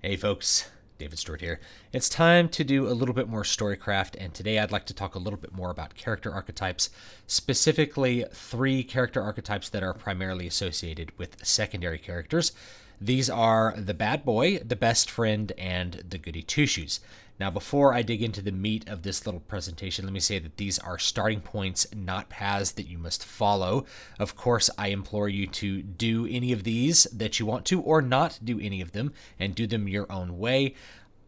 Hey folks, David Stewart here. It's time to do a little bit more Storycraft, and today I'd like to talk a little bit more about character archetypes, specifically 3 character archetypes that are primarily associated with secondary characters. These are the bad boy, the best friend, and the goody two-shoes. Now, before I dig into the meat of this little presentation, let me say that these are starting points, not paths that you must follow. Of course, I implore you to do any of these that you want to, or not do any of them, and do them your own way.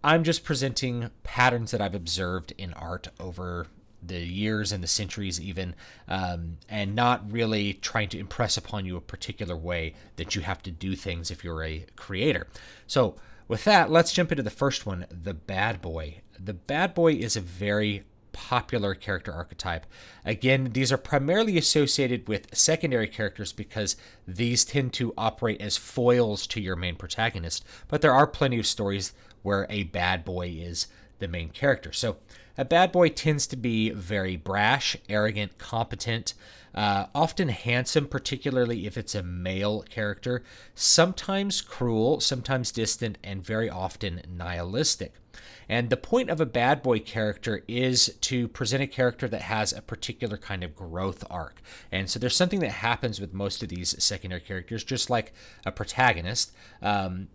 I'm just presenting patterns that I've observed in art over the years and the centuries even, and not really trying to impress upon you a particular way that you have to do things if you're a creator. So with that, let's jump into the first one, the bad boy. The bad boy is a very popular character archetype. Again, these are primarily associated with secondary characters because these tend to operate as foils to your main protagonist, but there are plenty of stories where a bad boy is the main character. So a bad boy tends to be very brash, arrogant, competent, often handsome, particularly if it's a male character, sometimes cruel, sometimes distant, and very often nihilistic. And the point of a bad boy character is to present a character that has a particular kind of growth arc. And so there's something that happens with most of these secondary characters, just like a protagonist,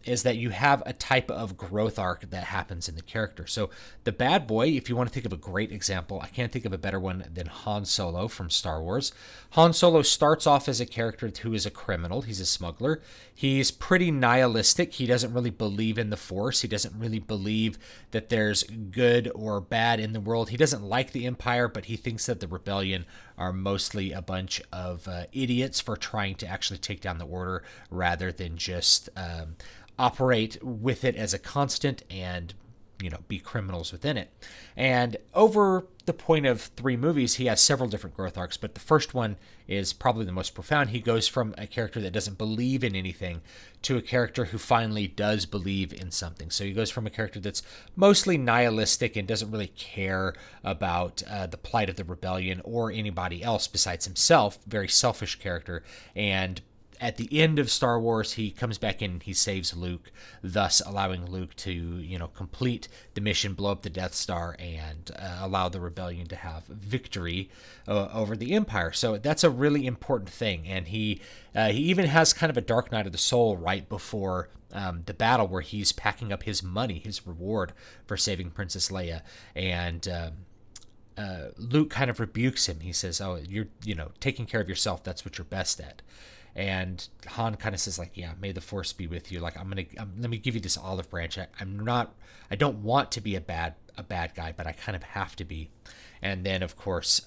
is that you have a type of growth arc that happens in the character. So the bad boy, if you want to think of a great example, I can't think of a better one than Han Solo from Star Wars. Han Solo starts off as a character who is a criminal. He's a smuggler. He's pretty nihilistic. He doesn't really believe in the Force. He doesn't really believe that there's good or bad in the world. He doesn't like the Empire, but he thinks that the rebellion are mostly a bunch of idiots for trying to actually take down the order rather than just operate with it as a constant and be criminals within it. And over the point of 3 movies, he has several different growth arcs, but the first one is probably the most profound. He goes from a character that doesn't believe in anything to a character who finally does believe in something. So he goes from a character that's mostly nihilistic and doesn't really care about the plight of the rebellion or anybody else besides himself, very selfish character, and at the end of Star Wars, he comes back in and he saves Luke, thus allowing Luke to, complete the mission, blow up the Death Star, and allow the rebellion to have victory over the Empire. So that's a really important thing. And he even has kind of a dark night of the soul right before the battle, where he's packing up his money, his reward for saving Princess Leia, and Luke kind of rebukes him. He says, "Oh, you're taking care of yourself. That's what you're best at." And Han kind of says, like, "Yeah, may the Force be with you. Like, let me give you this olive branch. I don't want to be a bad guy, but I kind of have to be." And then, of course,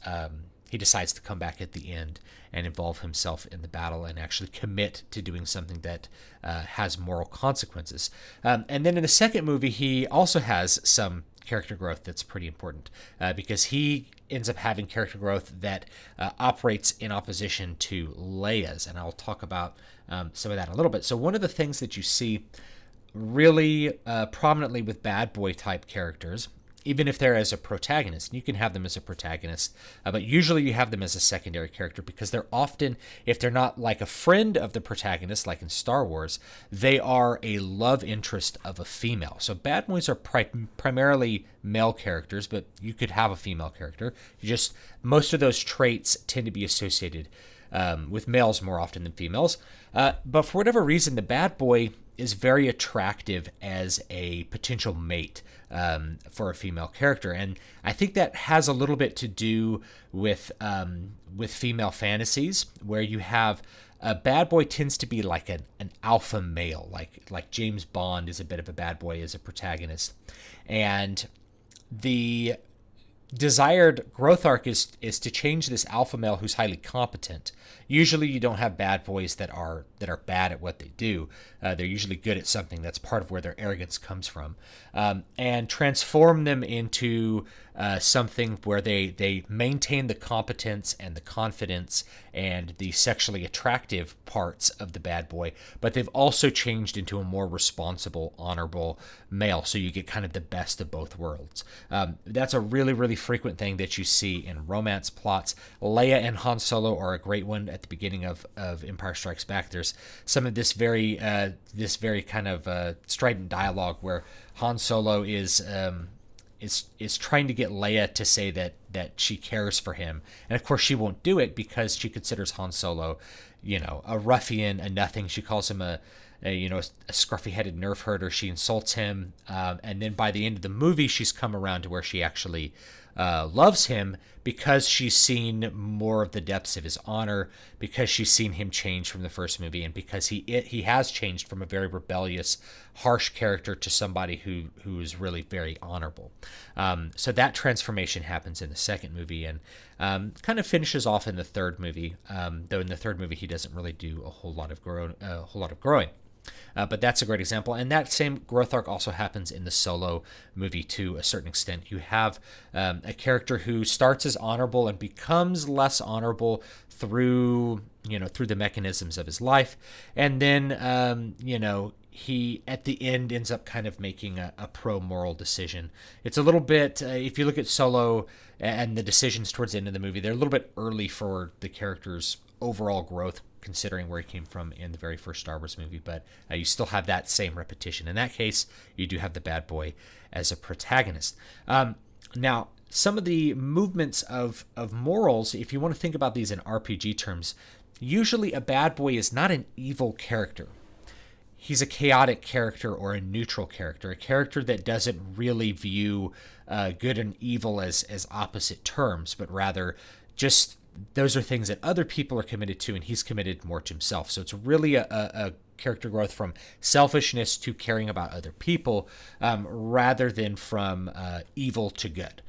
he decides to come back at the end and involve himself in the battle and actually commit to doing something that has moral consequences. And then in the second movie, he also has some character growth that's pretty important because he ends up having character growth that operates in opposition to Leia's, and I'll talk about some of that in a little bit. So one of the things that you see really prominently with bad boy type characters, even if they're as a protagonist, you can have them as a protagonist, but usually you have them as a secondary character because they're often, if they're not like a friend of the protagonist, like in Star Wars, they are a love interest of a female. So bad boys are primarily male characters, but you could have a female character. Most of those traits tend to be associated with males more often than females. But for whatever reason, the bad boy is very attractive as a potential mate for a female character, and I think that has a little bit to do with female fantasies, where you have a bad boy tends to be like an alpha male, like James Bond is a bit of a bad boy as a protagonist, and the desired growth arc is to change this alpha male who's highly competent. Usually you don't have bad boys that are bad at what they do. They're usually good at something. That's part of where their arrogance comes from. And transform them into something where they maintain the competence and the confidence and the sexually attractive parts of the bad boy, but they've also changed into a more responsible, honorable male, so you get kind of the best of both worlds. That's a really, really frequent thing that you see in romance plots. Leia and Han Solo are a great one at the beginning of Empire Strikes Back. There's there's some of this very kind of strident dialogue where Han Solo is trying to get Leia to say that she cares for him, and of course she won't do it because she considers Han Solo, a ruffian, a nothing. She calls him a scruffy-headed nerf herder. She insults him, and then by the end of the movie, she's come around to where she actually loves him because she's seen more of the depths of his honor, because she's seen him change from the first movie, and because he has changed from a very rebellious, harsh character to somebody who is really very honorable. So that transformation happens in the second movie, and kind of finishes off in the third movie. Though in the third movie he doesn't really do a whole lot of growing. But that's a great example. And that same growth arc also happens in the Solo movie to a certain extent. You have a character who starts as honorable and becomes less honorable through the mechanisms of his life. And then, he at the end ends up kind of making a pro-moral decision. It's a little bit, if you look at Solo and the decisions towards the end of the movie, they're a little bit early for the character's overall growth, considering where he came from in the very first Star Wars movie, but you still have that same repetition. In that case, you do have the bad boy as a protagonist. Now, some of the movements of morals, if you want to think about these in RPG terms, usually a bad boy is not an evil character. He's a chaotic character or a neutral character, a character that doesn't really view good and evil as opposite terms, but rather just those are things that other people are committed to, and he's committed more to himself. So it's really a character growth from selfishness to caring about other people, rather than from evil to good.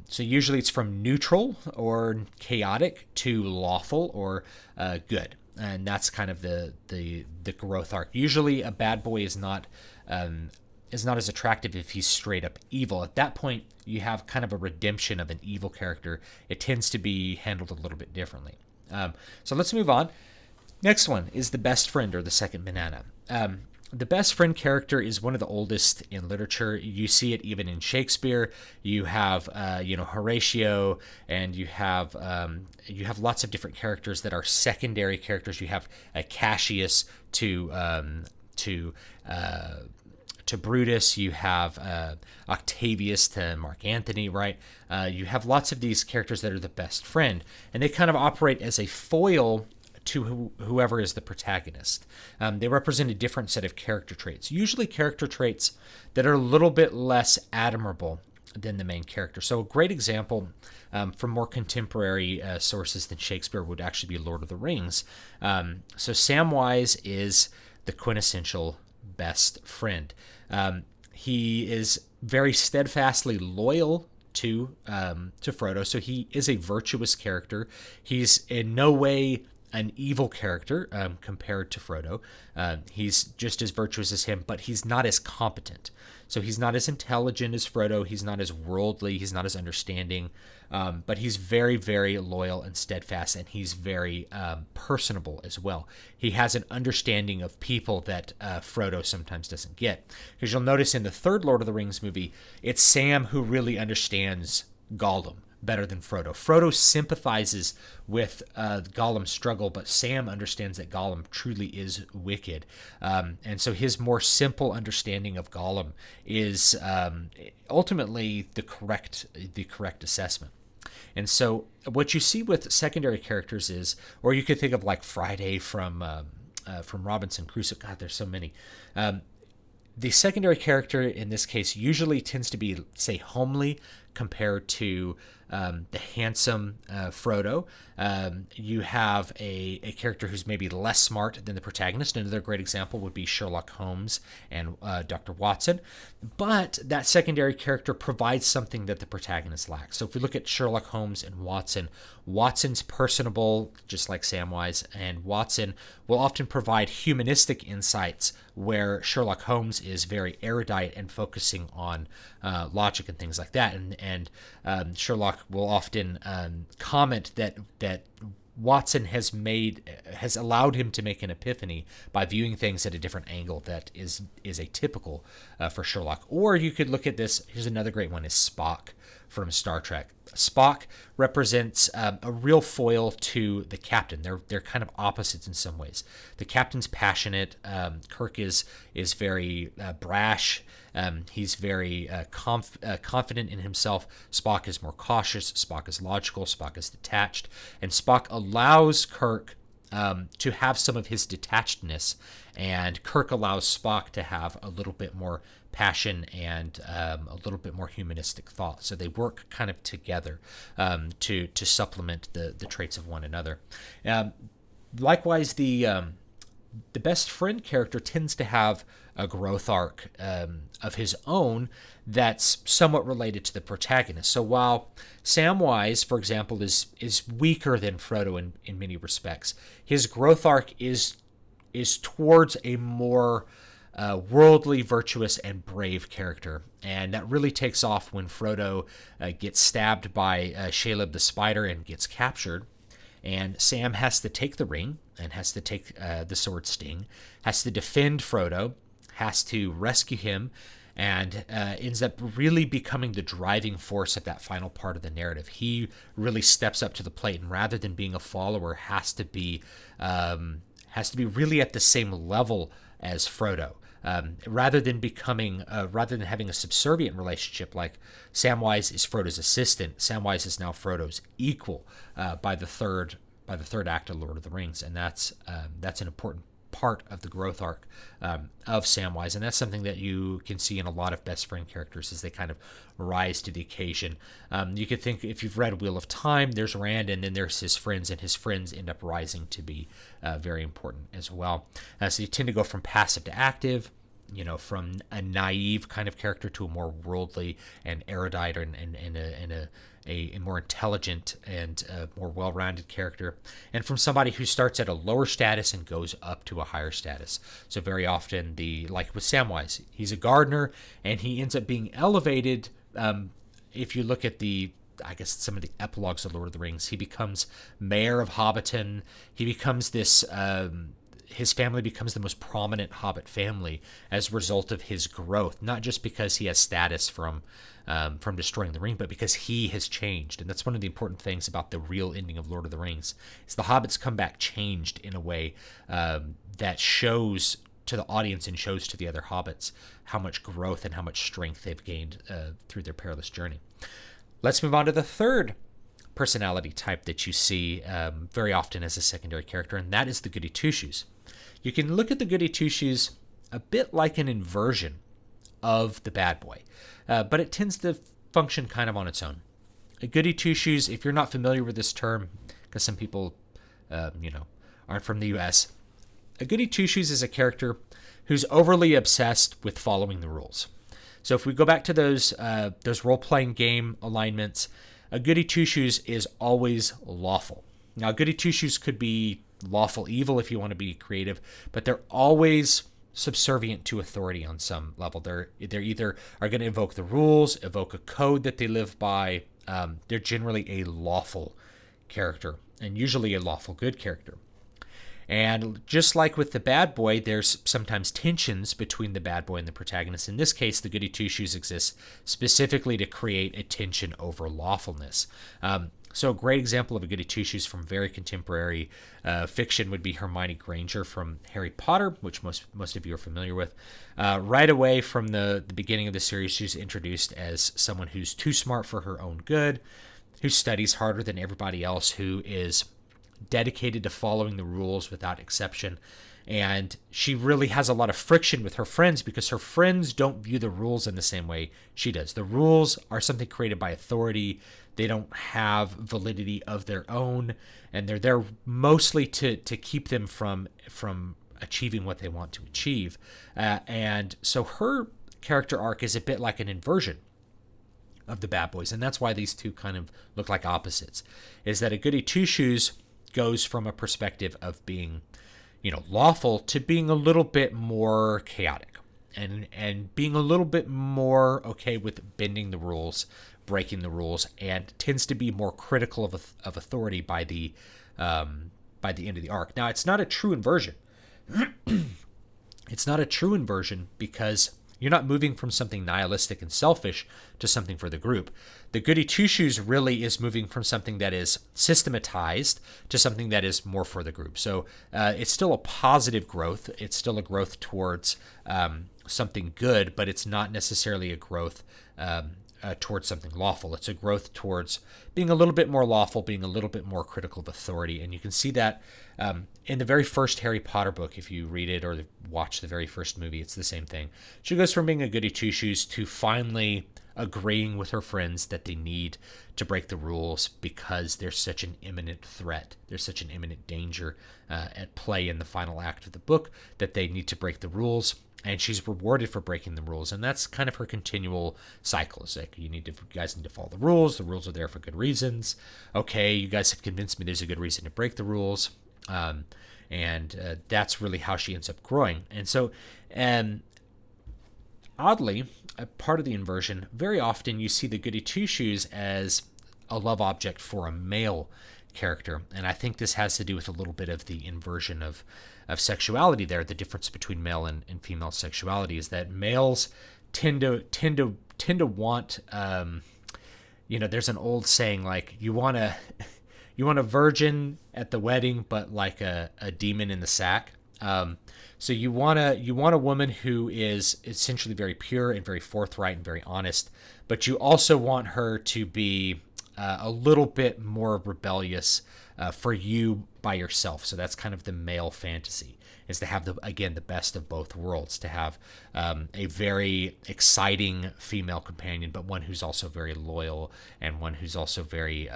So usually it's from neutral or chaotic to lawful or good. And that's kind of the growth arc. Usually a bad boy is not as attractive if he's straight up evil. At that point, you have kind of a redemption of an evil character. It tends to be handled a little bit differently. So let's move on. Next one is the best friend, or the second banana. The best friend character is one of the oldest in literature. You see it even in Shakespeare. You have, Horatio, and you have lots of different characters that are secondary characters. You have Cassius to Brutus. You have Octavius to Mark Antony, right? You have lots of these characters that are the best friend, and they kind of operate as a foil to whoever is the protagonist. They represent a different set of character traits, usually character traits that are a little bit less admirable than the main character. So a great example from more contemporary sources than Shakespeare would actually be Lord of the Rings. So Samwise is the quintessential best friend. He is very steadfastly loyal to Frodo, so he is a virtuous character. He's in no way an evil character compared to Frodo. He's just as virtuous as him, but he's not as competent. So he's not as intelligent as Frodo. He's not as worldly. He's not as understanding. But he's very, very loyal and steadfast, and he's very personable as well. He has an understanding of people that Frodo sometimes doesn't get. Because you'll notice in the third Lord of the Rings movie, it's Sam who really understands Gollum better than Frodo. Frodo sympathizes with Gollum's struggle, but Sam understands that Gollum truly is wicked. And so his more simple understanding of Gollum is ultimately the correct assessment. And so what you see with secondary characters is, or you could think of like Friday from Robinson Crusoe. God, there's so many. The secondary character in this case usually tends to be, say, homely compared to the handsome Frodo. You have a character who's maybe less smart than the protagonist. Another great example would be Sherlock Holmes and Dr. Watson. But that secondary character provides something that the protagonist lacks. So if we look at Sherlock Holmes and Watson, Watson's personable, just like Samwise, and Watson will often provide humanistic insights where Sherlock Holmes is very erudite and focusing on logic and things like that. And Sherlock will often comment that Watson has allowed him to make an epiphany by viewing things at a different angle that is atypical for Sherlock. Or you could look at this. Here's another great one: is Spock from Star Trek. Spock represents a real foil to the captain. They're kind of opposites in some ways. The captain's passionate. Kirk is very brash. He's very confident in himself. Spock is more cautious. Spock is logical. Spock is detached. And Spock allows Kirk to have some of his detachedness, and Kirk allows Spock to have a little bit more passion and a little bit more humanistic thought. So they work kind of together to supplement the traits of one another. Likewise, the best friend character tends to have a growth arc of his own that's somewhat related to the protagonist. So while Samwise, for example, is weaker than Frodo in many respects, his growth arc is towards a more worldly, virtuous, and brave character. And that really takes off when Frodo gets stabbed by Shelob the spider and gets captured. And Sam has to take the ring and has to take the sword sting, has to defend Frodo, has to rescue him, and ends up really becoming the driving force of that final part of the narrative. He really steps up to the plate, and rather than being a follower, has to be really at the same level as Frodo. Rather than having a subservient relationship like Samwise is Frodo's assistant, Samwise is now Frodo's equal by the third act of Lord of the Rings, and that's an important part of the growth arc of Samwise, and that's something that you can see in a lot of best friend characters as they kind of rise to the occasion. You could think, if you've read Wheel of Time, there's Rand, and then there's his friends, and his friends end up rising to be very important as well. So you tend to go from passive to active, from a naive kind of character to a more worldly and erudite and a more intelligent and more well-rounded character, and from somebody who starts at a lower status and goes up to a higher status. So very often, like with Samwise, he's a gardener, and he ends up being elevated. If you look at some of the epilogues of Lord of the Rings, he becomes mayor of Hobbiton. He becomes this. His family becomes the most prominent Hobbit family as a result of his growth, not just because he has status from destroying the ring, but because he has changed. And that's one of the important things about the real ending of Lord of the Rings, is the hobbits come back changed in a way that shows to the audience and shows to the other hobbits how much growth and how much strength they've gained through their perilous journey. Let's move on to the third personality type that you see very often as a secondary character, and that is the Goody Two-Shoes. You can look at the Goody Two-Shoes a bit like an inversion of the bad boy, but it tends to function kind of on its own. A Goody Two-Shoes, if you're not familiar with this term, because some people, aren't from the U.S., a Goody Two-Shoes is a character who's overly obsessed with following the rules. So if we go back to those role-playing game alignments, a Goody Two-Shoes is always lawful. Now, Goody Two-Shoes could be lawful evil if you want to be creative, but they're always subservient to authority on some level. They're either are going to invoke the rules, evoke a code that they live by. They're generally a lawful character, and usually a lawful good character. And just like with the bad boy, there's sometimes tensions between the bad boy and the protagonist. In this case, the Goody Two-Shoes exists specifically to create a tension over lawfulness. So a great example of a Goody Two-Shoes from very contemporary fiction would be Hermione Granger from Harry Potter, which most of you are familiar with. Right away from the beginning of the series, she's introduced as someone who's too smart for her own good, who studies harder than everybody else, who is dedicated to following the rules without exception. And she really has a lot of friction with her friends because her friends don't view the rules in the same way she does. The rules are something created by authority. They don't have validity of their own, and they're there mostly to keep them from achieving what they want to achieve. And so her character arc is a bit like an inversion of the bad boys, and that's why these two kind of look like opposites, is that a Goody Two-Shoes goes from a perspective of being, lawful to being a little bit more chaotic and being a little bit more okay with bending the rules, breaking the rules, and tends to be more critical of authority by the by the end of the arc. Now, it's not a true inversion. It's not a true inversion because you're not moving from something nihilistic and selfish to something for the group. The Goody Two-Shoes really is moving from something that is systematized to something that is more for the group. So it's still a positive growth. It's still a growth towards something good, but it's not necessarily a growth towards something lawful. It's a growth towards being a little bit more lawful, being a little bit more critical of authority. And you can see that in the very first Harry Potter book. If you read it or watch the very first movie, it's the same thing. She goes from being a Goody Two-Shoes to finally agreeing with her friends that they need to break the rules because there's such an imminent threat. There's such an imminent danger at play in the final act of the book that they need to break the rules. And she's rewarded for breaking the rules, and that's kind of her continual cycle. It's like, you guys need to follow the rules. The rules are there for good reasons. Okay, you guys have convinced me there's a good reason to break the rules, and that's really how she ends up growing. And so, oddly, a part of the inversion, very often you see the Goody Two-Shoes as a love object for a male character, and I think this has to do with a little bit of the inversion of sexuality there. The difference between male and female sexuality is that males tend to want, there's an old saying like, you want a virgin at the wedding, but like a demon in the sack. So you want a woman who is essentially very pure and very forthright and very honest, but you also want her to be a little bit more rebellious for you by yourself. So that's kind of the male fantasy, is to have the best of both worlds, to have a very exciting female companion, but one who's also very loyal and one who's also very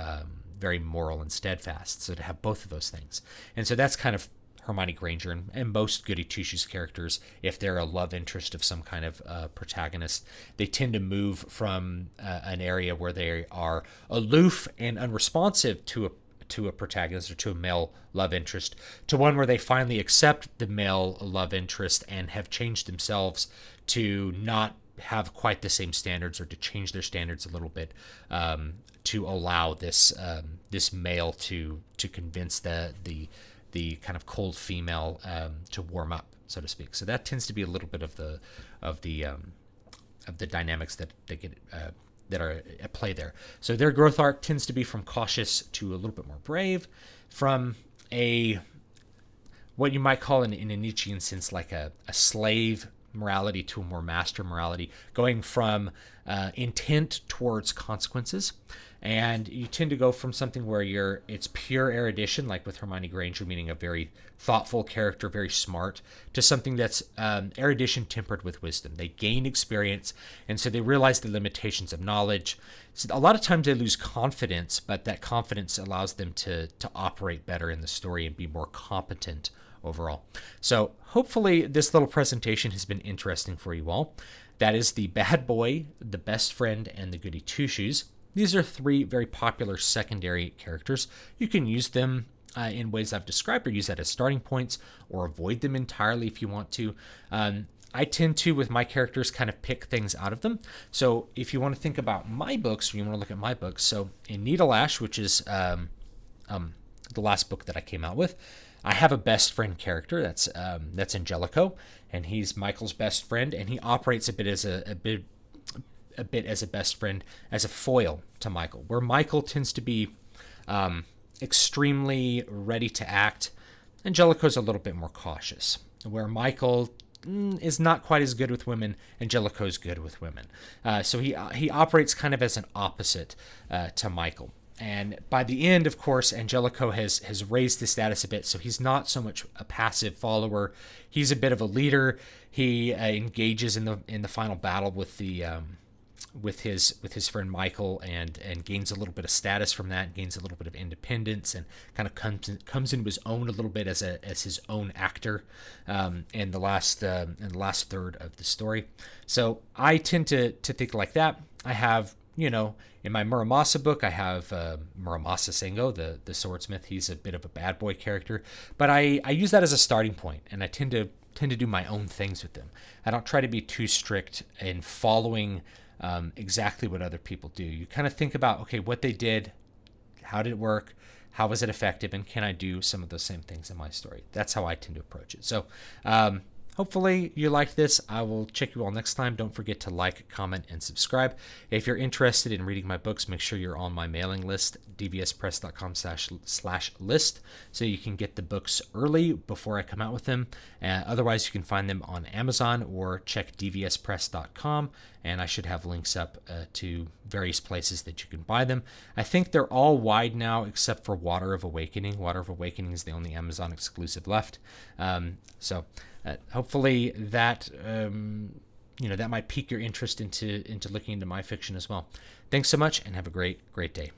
moral and steadfast. So to have both of those things. And so that's kind of Hermione Granger and most Goody Two-Shoes characters. If they're a love interest of some kind of protagonist, they tend to move from an area where they are aloof and unresponsive to a protagonist or to a male love interest, to one where they finally accept the male love interest and have changed themselves to not have quite the same standards, or to change their standards a little bit, to allow this male to convince the kind of cold female to warm up, so to speak. So that tends to be a little bit of the dynamics that they get that are at play there. So their growth arc tends to be from cautious to a little bit more brave, from what you might call in a Nietzschean sense like a slave morality to a more master morality, going from intent towards consequences. And you tend to go from something where it's pure erudition, like with Hermione Granger, meaning a very thoughtful character, very smart, to something that's erudition tempered with wisdom. They gain experience, and so they realize the limitations of knowledge. So a lot of times they lose confidence, but that confidence allows them to operate better in the story and be more competent overall. So hopefully this little presentation has been interesting for you all. That is the bad boy, the best friend, and the Goody Two-Shoes. These are three very popular secondary characters. You can use them in ways I've described, or use that as starting points, or avoid them entirely if you want to. I tend to, with my characters, kind of pick things out of them. So if you want to think about my books, or you want to look at my books, so in Needle Ash, which is the last book that I came out with, I have a best friend character. That's Angelico, and he's Michael's best friend, and he operates a bit as a best friend, as a foil to Michael, where Michael tends to be extremely ready to act. Angelico's a little bit more cautious, where Michael is not quite as good with women. Angelico's good with women. So he operates kind of as an opposite to Michael. And by the end, of course, Angelico has raised his status a bit, so he's not so much a passive follower. He's a bit of a leader. He engages in the final battle with his friend Michael, and gains a little bit of status from that, gains a little bit of independence, and kind of comes into his own a little bit as his own actor in the last third of the story. So I tend to think like that. I have, in my Muramasa book, I have Muramasa Sengo, the swordsmith. He's a bit of a bad boy character, but I use that as a starting point, and I tend to do my own things with them. I don't try to be too strict in following exactly what other people do. You kind of think about, okay, what they did, how did it work, how was it effective, and can I do some of those same things in my story? That's how I tend to approach it. So hopefully you like this. I will check you all next time. Don't forget to like, comment, and subscribe. If you're interested in reading my books, make sure you're on my mailing list, dvspress.com/list, so you can get the books early before I come out with them. Otherwise, you can find them on Amazon or check dvspress.com, and I should have links up to various places that you can buy them. I think they're all wide now except for Water of Awakening. Water of Awakening is the only Amazon exclusive left. Hopefully that that might pique your interest into looking into my fiction as well. Thanks so much, and have a great day.